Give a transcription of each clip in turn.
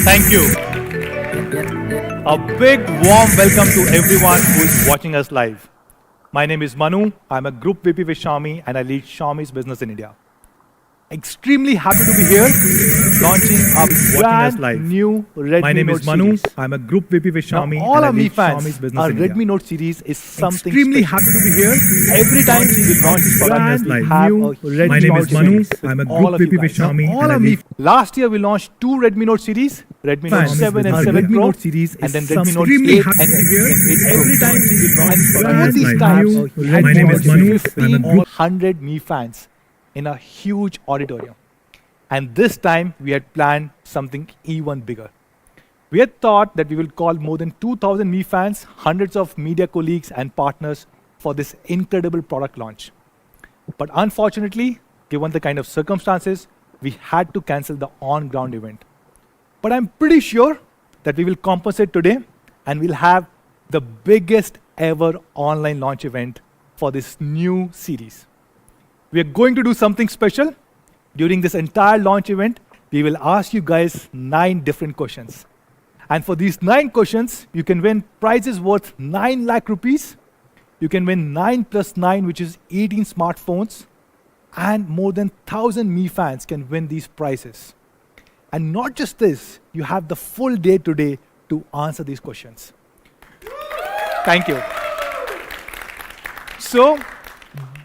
Thank you. A big warm welcome to everyone who is watching us live. My name is Manu. I'm a Group VP with Xiaomi and I lead Xiaomi's business in India. Extremely happy to be here launching a brand new Redmi My name Note is Manu. series. I'm a Group VP with Xiaomi. Now, all and I our Mi lead fans, Xiaomi's business our in Redmi India. Note series is something Extremely special. happy to be here. Every time we launch this product, we Live. have New a huge My name is launch Manu. event with I'm a all Group of you VP with guys. Now, Xiaomi. all and I our lead Last year we launched two Redmi Note series, Redmi Note Xiaomi's 7 and business. 7 Redmi Pro, Note series and is then Redmi Note extremely 8 happy and, to be here. 8 Pro. Every time we launch And product, both these like times, new we had My name more is than Manu. I'm a 15 group 100 Mi fans in a huge auditorium. And this time we had planned something even bigger. We had thought that we will call more than 2,000 Mi fans, hundreds of media colleagues and partners for this incredible product launch. But unfortunately, given the kind of circumstances, we had to cancel the on-ground event. But I'm pretty sure that we will compensate today and we'll have the biggest ever online launch event for this new series. We are going to do something special. During this entire launch event, we will ask you guys 9 different questions. And for these 9 questions, you can win prizes worth 9 lakh rupees. You can win 9 plus 9, which is 18 smartphones. And more than 1,000 Mi fans can win these prizes. And not just this, you have the full day today to answer these questions. Thank you. So,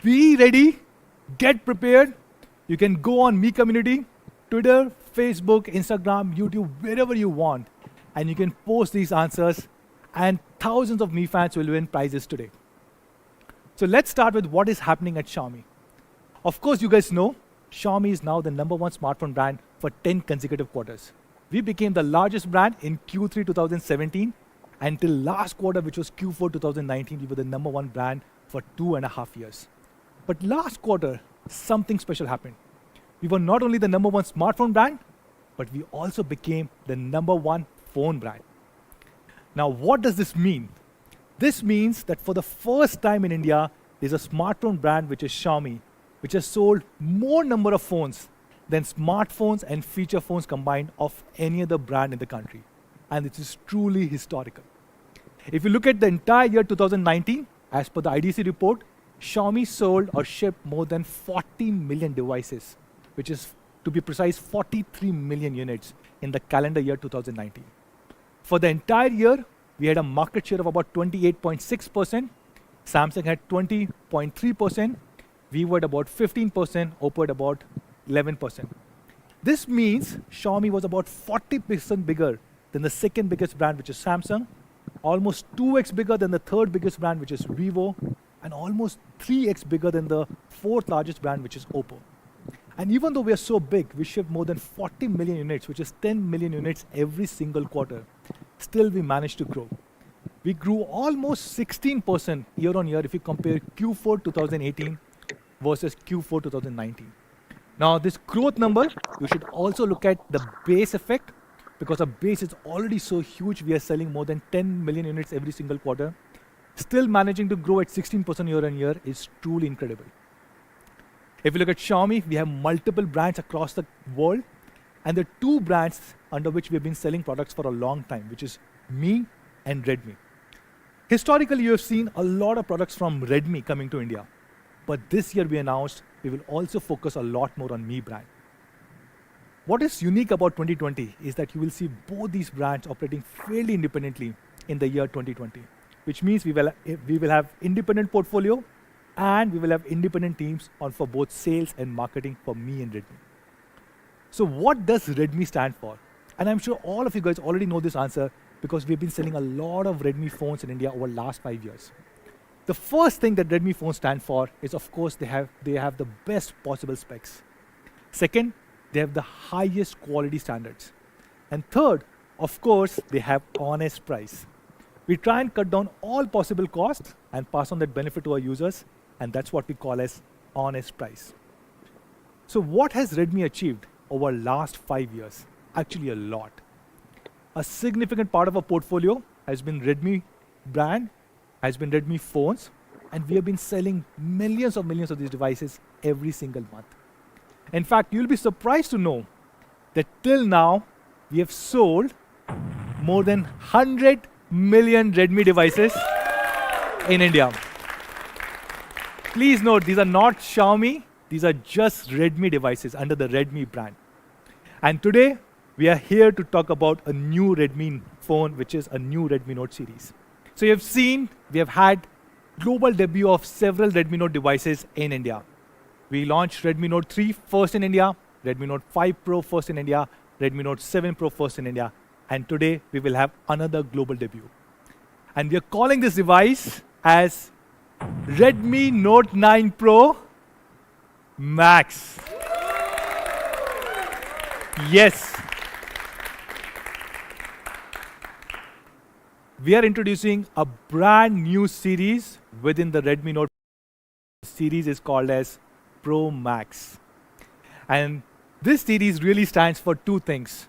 be ready, get prepared. You can go on Mi Community, Twitter, Facebook, Instagram, YouTube, wherever you want. And you can post these answers, and thousands of Mi fans will win prizes today. So let's start with what is happening at Xiaomi. Of course, you guys know, Xiaomi is now the #1 smartphone brand for 10 consecutive quarters. We became the largest brand in Q3 2017, and till last quarter, which was Q4 2019, we were the #1 brand for 2.5 years. But last quarter, something special happened. We were not only the #1 smartphone brand, but we also became the #1 phone brand. Now, what does this mean? This means that for the first time in India, there's a smartphone brand which is Xiaomi, which has sold more number of phones than smartphones and feature phones combined of any other brand in the country. And it is truly historical. If you look at the entire year 2019, as per the IDC report, Xiaomi sold or shipped more than 40 million devices, which is, to be precise, 43 million units in the calendar year 2019. For the entire year, we had a market share of about 28.6%. Samsung had 20.3%. We were at about 15%, Oppo at about 11%. This means Xiaomi was about 40% bigger than the second biggest brand, which is Samsung, almost 2x bigger than the third biggest brand, which is Vivo, and almost 3x bigger than the fourth largest brand, which is Oppo. And even though we are so big, we ship more than 40 million units, which is 10 million units every single quarter. Still, we managed to grow. We grew almost 16% year on year if you compare Q4 2018 versus Q4 2019. Now, this growth number, you should also look at the base effect, because our base is already so huge. We are selling more than 10 million units every single quarter. Still managing to grow at 16% year on year is truly incredible. If you look at Xiaomi, we have multiple brands across the world, and the two brands under which we have been selling products for a long time, which is Mi and Redmi. Historically, you have seen a lot of products from Redmi coming to India, but this year we announced we will also focus a lot more on Mi brand. What is unique about 2020 is that you will see both these brands operating fairly independently in the year 2020, which means we will have independent portfolio and we will have independent teams on for both sales and marketing for Mi and Redmi. So what does Redmi stand for? And I'm sure all of you guys already know this answer because we've been selling a lot of Redmi phones in India over the last 5 years. The first thing that Redmi phones stand for is, of course, they have the best possible specs. Second, they have the highest quality standards. And third, of course, they have honest price. We try and cut down all possible costs and pass on that benefit to our users, and that's what we call as honest price. So what has Redmi achieved over the last 5 years? Actually a lot. A significant part of our portfolio has been Redmi brand, has been Redmi phones, and we have been selling millions of these devices every single month. In fact, you'll be surprised to know that till now, we have sold more than 100 million Redmi devices in India. Please note, these are not Xiaomi, these are just Redmi devices under the Redmi brand. And today, we are here to talk about a new Redmi phone, which is a new Redmi Note series. So you have seen, we have had global debut of several Redmi Note devices in India. We launched Redmi Note 3 first in India, Redmi Note 5 Pro first in India, Redmi Note 7 Pro first in India, and today we will have another global debut. And we are calling this device as Redmi Note 9 Pro Max. Yes. We are introducing a brand new series within the Redmi Note series is called as Pro Max. And this series really stands for two things: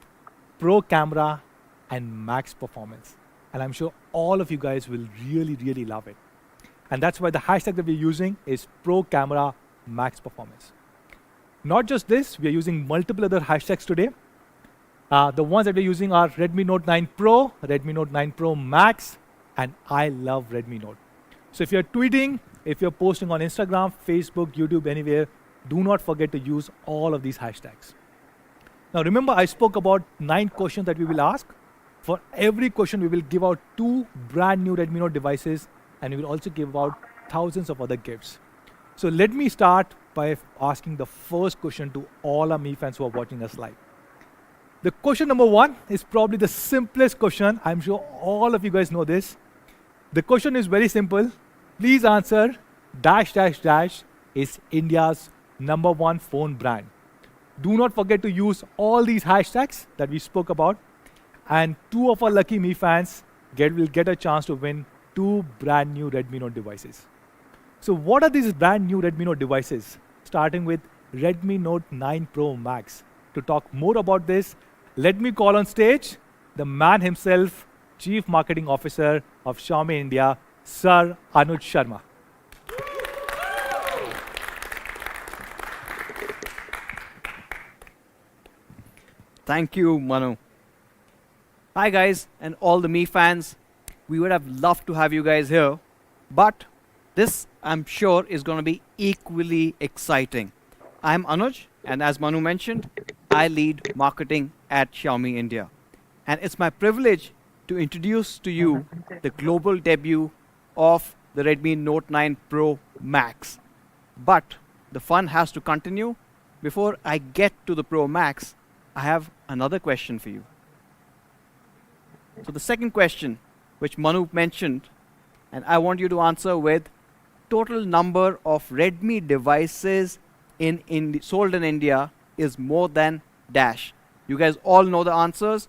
Pro camera and max performance. And I'm sure all of you guys will really love it. And that's why the hashtag that we're using is Pro camera max performance. Not just this, we are using multiple other hashtags today. The ones that we're using are Redmi Note 9 Pro, Redmi Note 9 Pro Max, and I love Redmi Note. So if you're tweeting, if you're posting on Instagram, Facebook, YouTube, anywhere, do not forget to use all of these hashtags. Now remember, I spoke about 9 questions that we will ask. For every question, we will give out 2 brand new Redmi Note devices, and we will also give out thousands of other gifts. So let me start by asking the first question to all our Mi fans who are watching us live. The question number 1 is probably the simplest question. I'm sure all of you guys know this. The question is very simple. Please answer -- is India's #1 phone brand. Do not forget to use all these hashtags that we spoke about, and 2 of our lucky Mi fans will get a chance to win 2 brand new Redmi Note devices. So what are these brand new Redmi Note devices? Starting with Redmi Note 9 Pro Max. To talk more about this, let me call on stage the man himself, Chief Marketing Officer of Xiaomi India, Sir Anuj Sharma. Thank you, Manu. Hi guys, and all the Mi fans. We would have loved to have you guys here, but this, I'm sure, is going to be equally exciting. I'm Anuj, and as Manu mentioned, I lead marketing at Xiaomi India. And it's my privilege to introduce to you the global debut of the Redmi Note 9 Pro Max. But the fun has to continue. Before I get to the Pro Max, I have another question for you. So the second question, which Manu mentioned, and I want you to answer with total number of Redmi devices sold in India is more than dash. You guys all know the answers.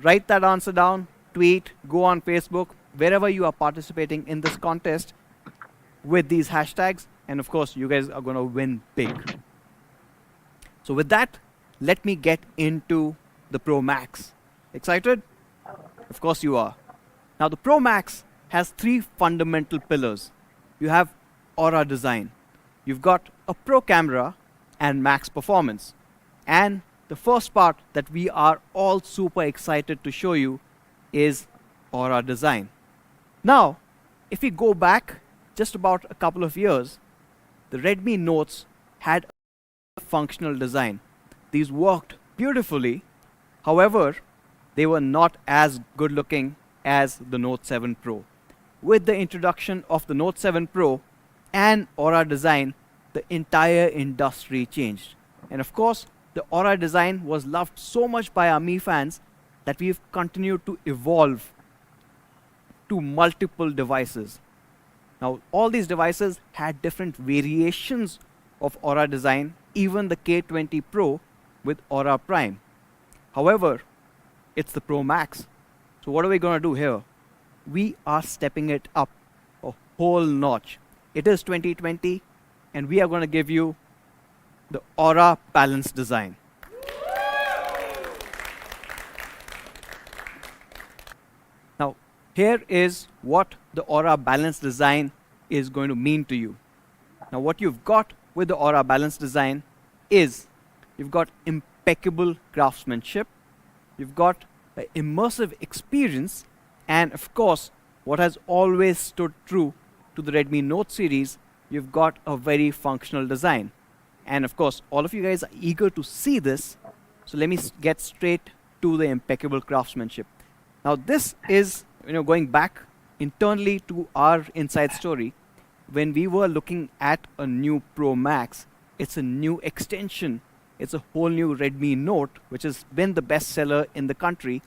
Write that answer down, tweet, go on Facebook, wherever you are participating in this contest with these hashtags. And of course, you guys are going to win big. So with that, let me get into the Pro Max. Excited? Of course you are. Now the Pro Max has three fundamental pillars. You have Aura design. You've got a Pro camera and max performance. And the first part that we are all super excited to show you is Aura design. Now, if we go back just about a couple of years, the Redmi Notes had a functional design. These worked beautifully. However, they were not as good looking as the Note 7 Pro. With the introduction of the Note 7 Pro and Aura design, the entire industry changed. And of course, the Aura design was loved so much by our Mi fans that we've continued to evolve to multiple devices. Now, all these devices had different variations of Aura design, even the K20 Pro with Aura Prime. However, it's the Pro Max. So what are we going to do here? We are stepping it up a whole notch. It is 2020, and we are going to give you the Aura Balance design. Now, here is what the Aura Balance design is going to mean to you. Now, what you've got with the Aura Balance design is you've got impeccable craftsmanship, you've got an immersive experience, and of course, what has always stood true to the Redmi Note series, you've got a very functional design. And of course, all of you guys are eager to see this, so let me get straight to the impeccable craftsmanship. Now, this is going back internally to our inside story. When we were looking at a new Pro Max, it's a new extension. It's a whole new Redmi Note, which has been the best seller in the country.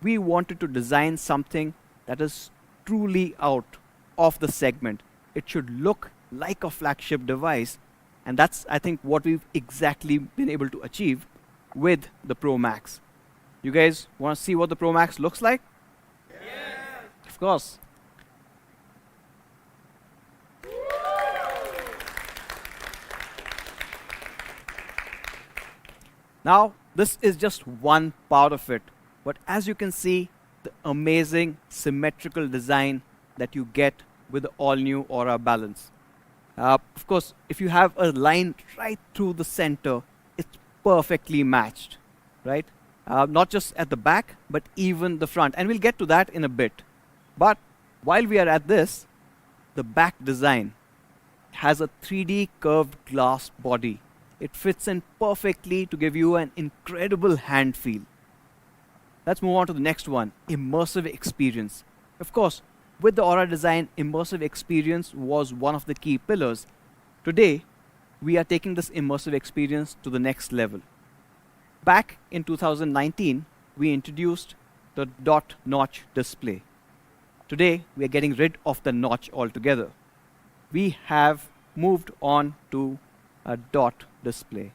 We wanted to design something that is truly out of the segment. It should look like a flagship device. And that's, I think, what we've exactly been able to achieve with the Pro Max. You guys want to see what the Pro Max looks like? Yes. Of course. Now, this is just one part of it. But as you can see, the amazing symmetrical design that you get with the all-new Aura Balance. Of course, if you have a line right through the center, it's perfectly matched, right? Not just at the back, but even the front. And we'll get to that in a bit. But while we are at this, the back design has a 3D curved glass body. It fits in perfectly to give you an incredible hand feel. Let's move on to the next one, immersive experience. Of course, with the Aura design, immersive experience was one of the key pillars. Today, we are taking this immersive experience to the next level. Back in 2019, we introduced the dot notch display. Today, we are getting rid of the notch altogether. We have moved on to a dot display.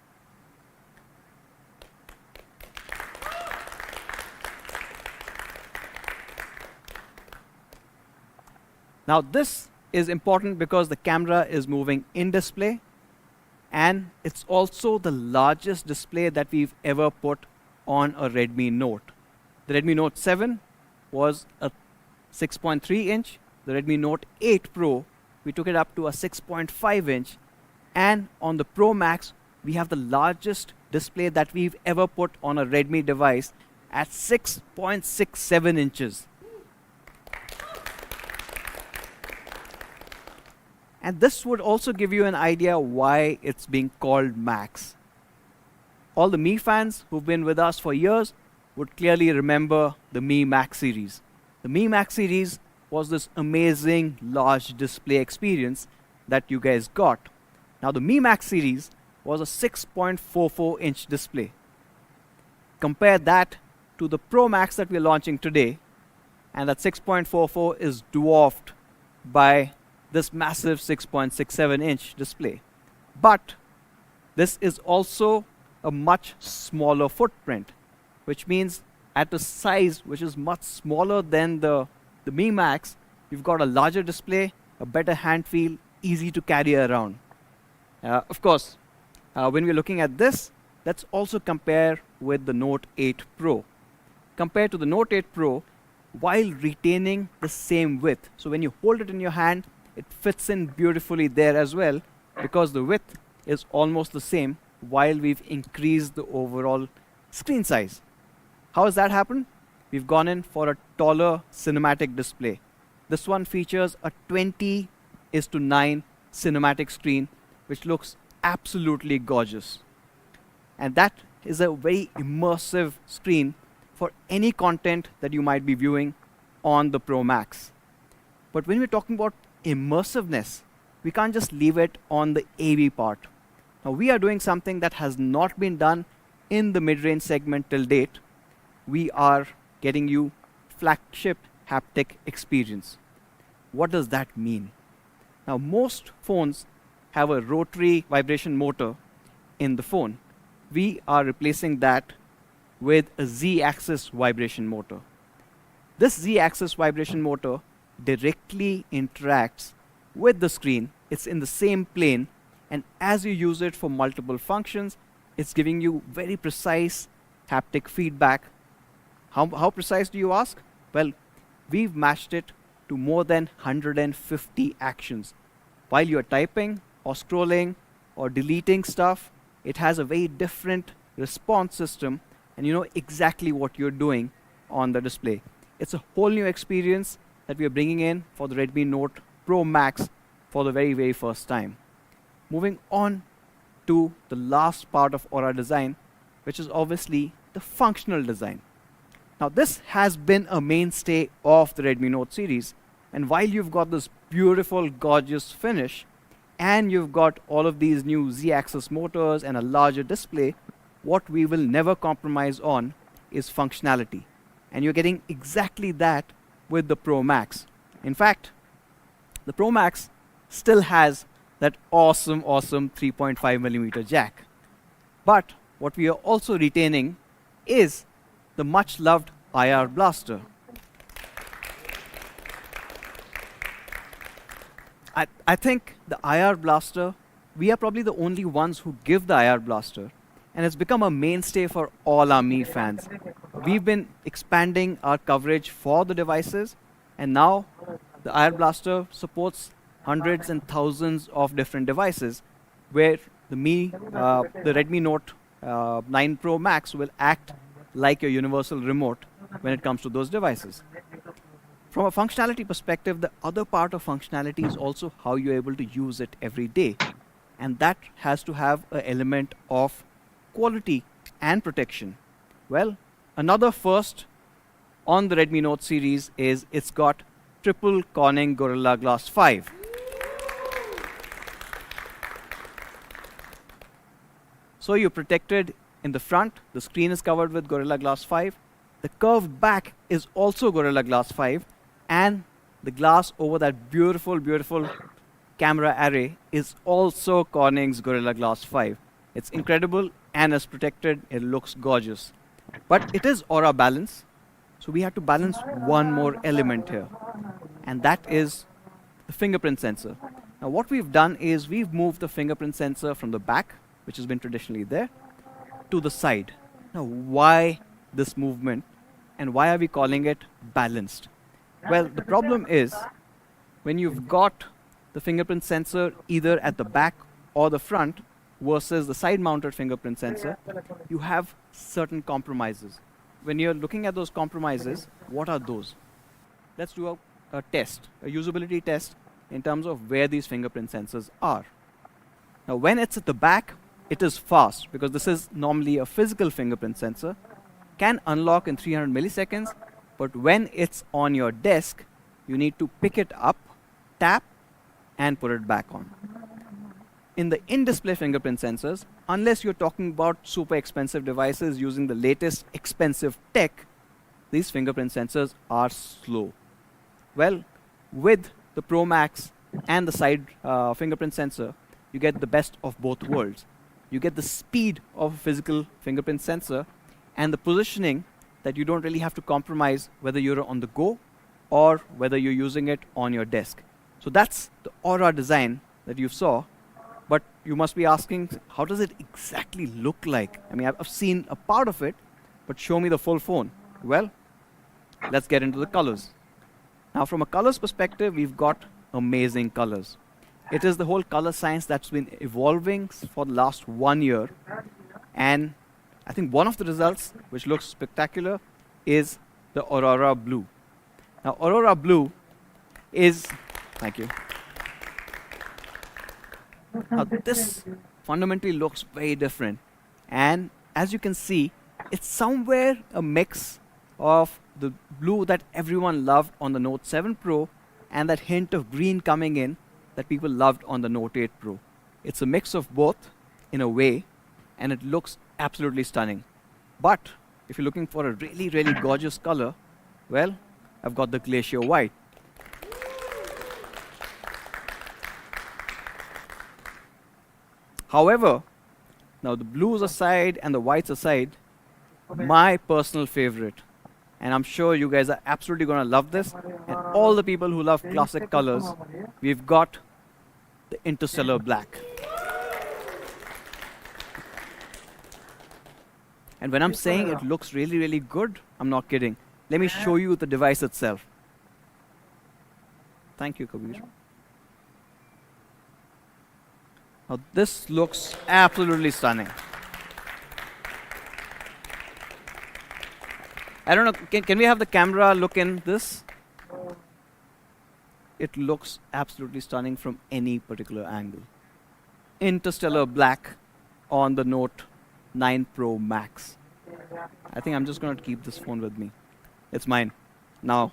Now, this is important because the camera is moving in display, and it's also the largest display that we've ever put on a Redmi Note. The Redmi Note 7 was a 6.3 inch. The Redmi Note 8 Pro, we took it up to a 6.5 inch. And on the Pro Max, we have the largest display that we've ever put on a Redmi device at 6.67 inches. And this would also give you an idea why it's being called Max. All the Mi fans who've been with us for years would clearly remember the Mi Max series. The Mi Max series was this amazing large display experience that you guys got. Now, the Mi Max series was a 6.44 inch display. compare that to the Pro Max that we're launching today, and that 6.44 is dwarfed by this massive 6.67-inch display. But this is also a much smaller footprint, which means at a size which is much smaller than the Mi Max, you've got a larger display, a better hand feel, easy to carry around. Of course, when we're looking at this, let's also compare with the Note 8 Pro. Compared to the Note 8 Pro, while retaining the same width. So when you hold it in your hand, it fits in beautifully there as well, because the width is almost the same while we've increased the overall screen size. How has that happened? We've gone in for a taller cinematic display. This one features a 20:9 cinematic screen, which looks absolutely gorgeous. And that is a very immersive screen for any content that you might be viewing on the Pro Max. But when we're talking about immersiveness, we can't just leave it on the AV part. Now, we are doing something that has not been done in the mid-range segment till date. We are getting you flagship haptic experience. What does that mean? Now, most phones have a rotary vibration motor in the phone. We are replacing that with a Z-axis vibration motor. This Z-axis vibration motor directly interacts with the screen. It's in the same plane, and as you use it for multiple functions, it's giving you very precise haptic feedback. How precise do you ask? Well, we've matched it to more than 150 actions. While you're typing or scrolling or deleting stuff, it has a very different response system, and you know exactly what you're doing on the display. It's a whole new experience that we are bringing in for the Redmi Note Pro Max for the very, very first time. Moving on to the last part of Aura design, which is obviously the functional design. Now, this has been a mainstay of the Redmi Note series, and while you've got this beautiful, gorgeous finish, and you've got all of these new Z-axis motors and a larger display, what we will never compromise on is functionality. And you're getting exactly that with the Pro Max. In fact, the Pro Max still has that awesome 3.5mm jack. But what we are also retaining is the much loved IR blaster. I think the IR blaster, we are probably the only ones who give the IR blaster, and it's become a mainstay for all our Mi fans. We've been expanding our coverage for the devices, and now the IR blaster supports hundreds and thousands of different devices, where the Redmi Note 9 Pro Max will act like your universal remote when it comes to those devices. From a functionality perspective, the other part of functionality is also how you're able to use it every day. And that has to have an element of quality and protection. Well, another first on the Redmi Note series is it's got triple Corning Gorilla Glass 5. So you're protected in the front, the screen is covered with Gorilla Glass 5. The curved back is also Gorilla Glass 5, and the glass over that beautiful, beautiful camera array is also Corning's Gorilla Glass 5. It's incredible and is protected. It looks gorgeous. But it is Aura balance, so we have to balance one more element here, and that is the fingerprint sensor. Now what we've done is we've moved the fingerprint sensor from the back, which has been traditionally there, to the side. Now why this movement, and why are we calling it balanced? Well, the problem is when you've got the fingerprint sensor either at the back or the front versus the side-mounted fingerprint sensor, you have certain compromises. When you're looking at those compromises, what are those? Let's do a test, a usability test in terms of where these fingerprint sensors are. Now, when it's at the back, it is fast because this is normally a physical fingerprint sensor, can unlock in 300 milliseconds, but when it's on your desk, you need to pick it up, tap, and put it back on. in the in-display fingerprint sensors, unless you're talking about super expensive devices using the latest expensive tech, these fingerprint sensors are slow. Well, with the Pro Max and the side fingerprint sensor, you get the best of both worlds. You get the speed of a physical fingerprint sensor and the positioning that you don't really have to compromise whether you're on the go or whether you're using it on your desk. So that's the Aura design that you saw. But you must be asking, how does it exactly look like? I mean, I've seen a part of it, but show me the full phone. Well, let's get into the colors. Now, from a colors perspective, we've got amazing colors. It is the whole color science that's been evolving for the last 1 year. And I think one of the results, which looks spectacular, is the Aurora Blue. Now, Aurora Blue is, thank you. Now, this fundamentally looks very different. And as you can see, it's somewhere a mix of the blue that everyone loved on the Note 7 Pro and that hint of green coming in that people loved on the Note 8 Pro. It's a mix of both in a way, and it looks absolutely stunning. But if you're looking for a really, really gorgeous color, well, I've got the Glacier White. However, now the blues aside and the whites aside, my personal favorite, and I'm sure you guys are absolutely going to love this, and all the people who love classic colors, we've got the Interstellar Black. And when I'm saying it looks really, really good, I'm not kidding. Let me show you the device itself. Thank you, Kabir. Now, this looks absolutely stunning. I don't know, can we have the camera look in this? It looks absolutely stunning from any particular angle. Interstellar Black on the Note 9 Pro Max. I think I'm just going to keep this phone with me. It's mine. Now,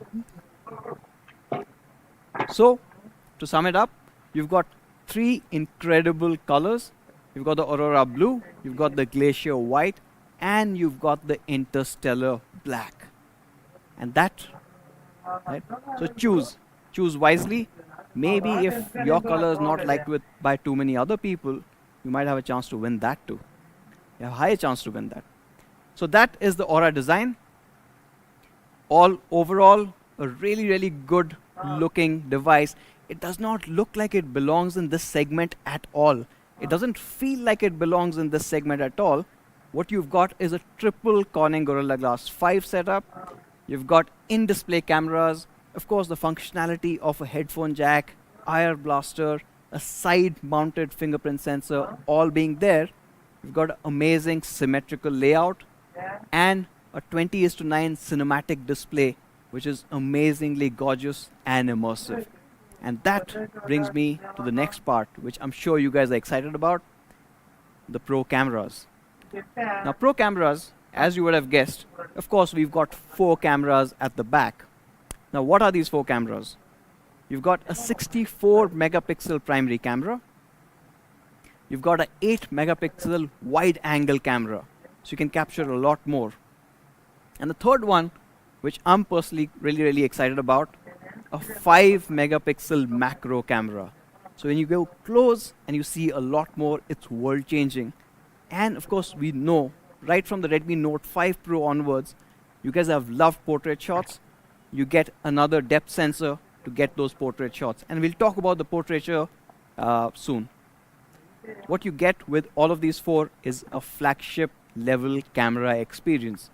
so to sum it up, you've got 3 incredible colors. You've got the Aurora Blue, you've got the Glacier White, and you've got the Interstellar Black. And that, right? So choose wisely. Maybe if your color is not liked by too many other people, you might have a chance to win that too. You have a higher chance to win that. So that is the Aura design. All overall, a really, really good looking device. It does not look like it belongs in this segment at all. It doesn't feel like it belongs in this segment at all. What you've got is a triple Corning Gorilla Glass 5 setup. You've got in-display cameras, of course the functionality of a headphone jack, IR blaster, a side-mounted fingerprint sensor, all being there. You've got an amazing symmetrical layout and a 20:9 cinematic display, which is amazingly gorgeous and immersive. And that brings me to the next part, which I'm sure you guys are excited about, the Pro cameras. Now, Pro cameras, as you would have guessed, of course, we've got 4 cameras at the back. Now, what are these 4 cameras? You've got a 64 megapixel primary camera. You've got an 8 megapixel wide angle camera, so you can capture a lot more. And the third one, which I'm personally really, really excited about, a 5 megapixel macro camera. So when you go close and you see a lot more, it's world changing. And of course, we know right from the Redmi Note 5 Pro onwards, you guys have loved portrait shots. You get another depth sensor to get those portrait shots. And we'll talk about the portraiture soon. What you get with all of these 4 is a flagship level camera experience.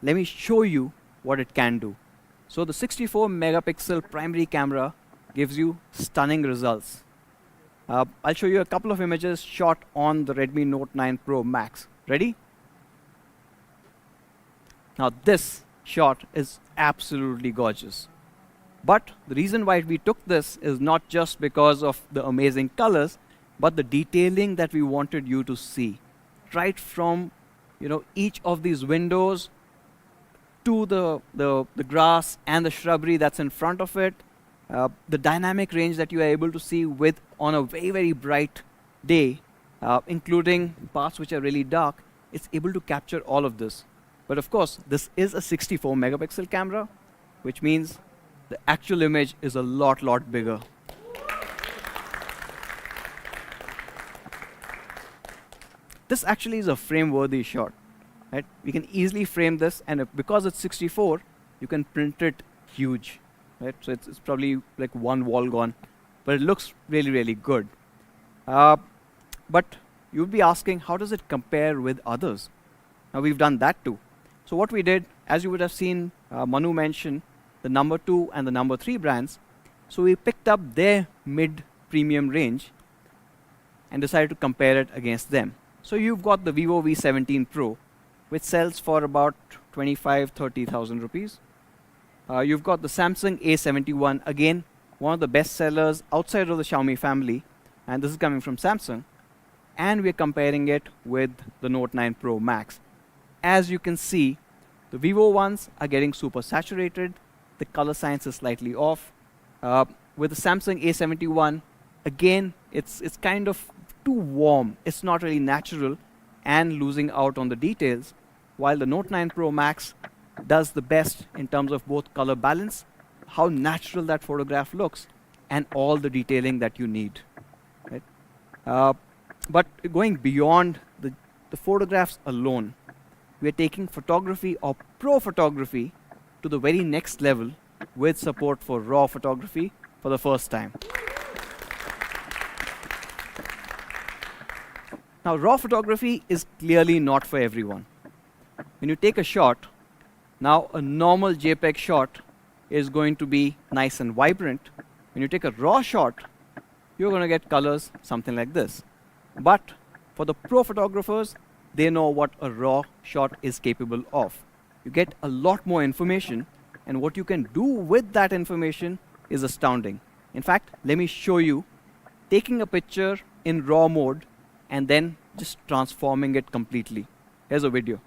Let me show you what it can do. So the 64 megapixel primary camera gives you stunning results. I'll show you a couple of images shot on the Redmi Note 9 Pro Max. Ready? Now this shot is absolutely gorgeous. But the reason why we took this is not just because of the amazing colors, but the detailing that we wanted you to see. Right from each of these windows to the grass and the shrubbery that's in front of it, the dynamic range that you are able to see with on a very, very bright day, including parts which are really dark, it's able to capture all of this. But of course, this is a 64 megapixel camera, which means the actual image is a lot bigger. This actually is a frame-worthy shot. Right? We can easily frame this, and because it's 64, you can print it huge. Right? So it's probably like one wall gone, but it looks really good. But you'd be asking, how does it compare with others? Now we've done that too. So what we did, as you would have seen Manu mention, the number 2 and the number 3 brands. So we picked up their mid-premium range and decided to compare it against them. So you've got the Vivo V17 Pro, which sells for about 25-30,000 rupees. You've got the Samsung A71, again, one of the best sellers outside of the Xiaomi family, and this is coming from Samsung. And we're comparing it with the Note 9 Pro Max. As you can see, the Vivo ones are getting super saturated. The color science is slightly off. With the Samsung A71, again, it's kind of too warm. It's not really natural and losing out on the details, while the Note 9 Pro Max does the best in terms of both color balance, how natural that photograph looks, and all the detailing that you need. Right? But going beyond the photographs alone, we are taking photography or pro photography to the very next level with support for raw photography for the first time. Now, raw photography is clearly not for everyone. When you take a shot, now a normal JPEG shot is going to be nice and vibrant. When you take a raw shot, you're going to get colors something like this. But for the pro photographers, they know what a raw shot is capable of. You get a lot more information, and what you can do with that information is astounding. In fact, let me show you taking a picture in raw mode and then just transforming it completely. Here's a video.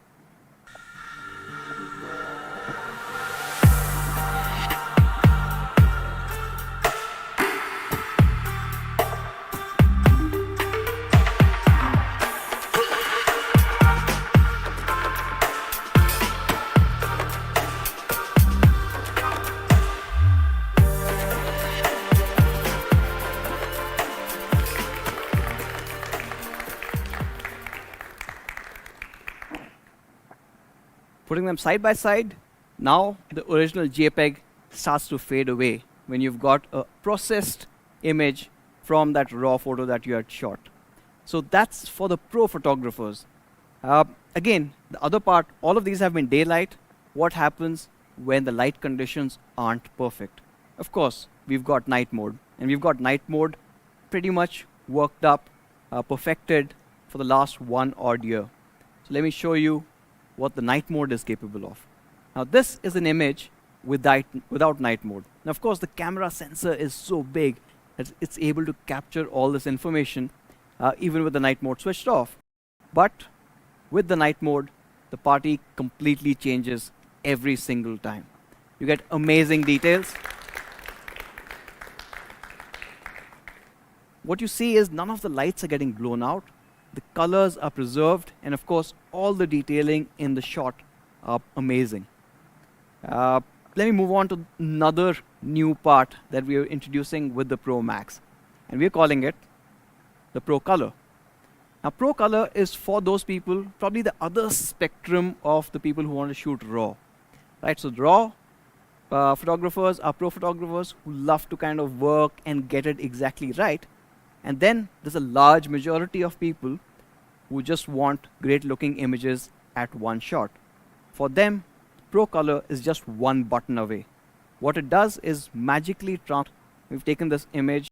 Putting them side by side, now the original JPEG starts to fade away when you've got a processed image from that raw photo that you had shot. So that's for the pro photographers. Again, the other part, all of these have been daylight. What happens when the light conditions aren't perfect? Of course, we've got night mode, and we've got night mode pretty much worked up, perfected for the last 1 odd year. So let me show you what the night mode is capable of. Now this is an image without night mode. Now of course the camera sensor is so big that it's able to capture all this information even with the night mode switched off. But with the night mode, the party completely changes every single time. You get amazing details. What you see is none of the lights are getting blown out. The colors are preserved, and of course, all the detailing in the shot are amazing. Let me move on to another new part that we are introducing with the Pro Max, and we're calling it the Pro Color. Now, Pro Color is for those people, probably the other spectrum of the people who want to shoot raw. Right? So, the raw photographers are pro photographers who love to kind of work and get it exactly right. And then there's a large majority of people who just want great looking images at one shot. For them, Pro Color is just one button away. What it does is magically we've taken this image